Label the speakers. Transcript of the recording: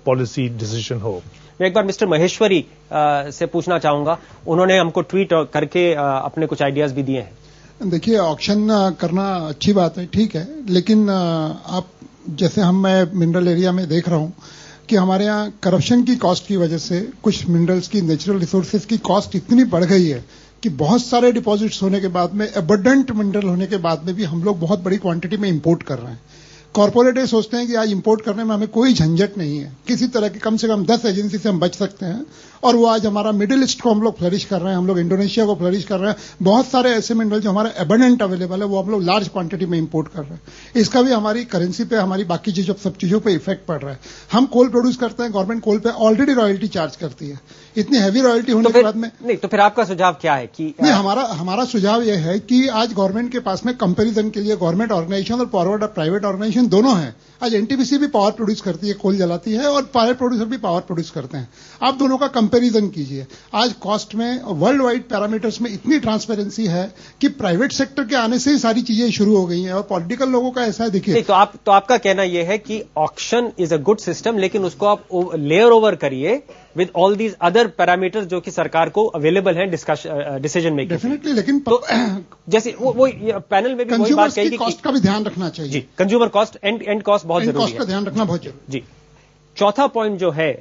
Speaker 1: Policy decision हो।
Speaker 2: मैं एक बार मिस्टर महेश्वरी से पूछना चाहूंगा, उन्होंने हमको ट्वीट करके अपने कुछ आइडियाज भी दिए हैं।
Speaker 3: देखिए, ऑक्शन करना अच्छी बात है, ठीक है, लेकिन आप जैसे मैं मिनरल एरिया में देख रहा हूं कि हमारे यहाँ करप्शन की कॉस्ट की वजह से कुछ मिनरल्स की, नेचुरल रिसोर्सेज की कॉस्ट इतनी बढ़ गई है कि बहुत सारे डिपॉजिट्स होने के बाद में, एबंडेंट मिनरल होने के बाद में भी हम लोग बहुत बड़ी क्वांटिटी में इंपोर्ट कर रहे हैं। कॉर्पोरेट ये सोचते हैं कि आज इंपोर्ट करने में हमें कोई झंझट नहीं है, किसी तरह की कम से कम 10 एजेंसी से हम बच सकते हैं, और वो आज हमारा मिडिल ईस्ट को हम लोग फ्लरिश कर रहे हैं, हम लोग इंडोनेशिया को फ्लरिश कर रहे हैं। बहुत सारे ऐसे मिनरल जो हमारे एबंडेंट अवेलेबल है वो हम लोग लार्ज क्वांटिटी में इंपोर्ट कर रहे हैं। इसका भी हमारी करेंसी पे, हमारी बाकी चीजों, सब चीजों पे इफेक्ट पड़ रहा है। हम कोल प्रोड्यूस करते हैं, गवर्नमेंट कोल पे ऑलरेडी रॉयल्टी चार्ज करती है। इतनी हैवी रॉयल्टी होने के बाद में
Speaker 2: नहीं, तो फिर आपका सुझाव क्या है कि
Speaker 3: नहीं, हमारा सुझाव यह है कि आज गवर्नमेंट के पास में कंपैरिजन के लिए गवर्नमेंट ऑर्गेनाइजेशन और फॉरवर्ड प्राइवेट ऑर्गेनाइजेशन दोनों हैं। आज एनटीपीसी भी पावर प्रोड्यूस करती है, कोल जलाती है, और प्राइवेट प्रोड्यूसर भी पावर प्रोड्यूस करते हैं। आप दोनों का कंपैरिजन कीजिए। आज कॉस्ट में, वर्ल्ड वाइड पैरामीटर्स में इतनी ट्रांसपेरेंसी है कि प्राइवेट सेक्टर के आने से ही सारी चीजें शुरू हो गई हैं, और पॉलिटिकल लोगों का ऐसा है। देखिए,
Speaker 2: तो आपका कहना यह है कि auction is a good system, लेकिन उसको आप लेयर ओवर करिए with all these other parameters जो कि सरकार को अवेलेबल हैं डिसीजन मेकिंग।
Speaker 3: डेफिनेटली, लेकिन
Speaker 2: तो जैसे वो पैनल में भी वही बात कही कि
Speaker 3: कॉस्ट का भी ध्यान रखना चाहिए।
Speaker 2: जी, कंज्यूमर कॉस्ट, एंड कॉस्ट बहुत जरूरी है।
Speaker 3: कॉस्ट का ध्यान रखना बहुत जरूरी।
Speaker 2: जी, चौथा पॉइंट जो है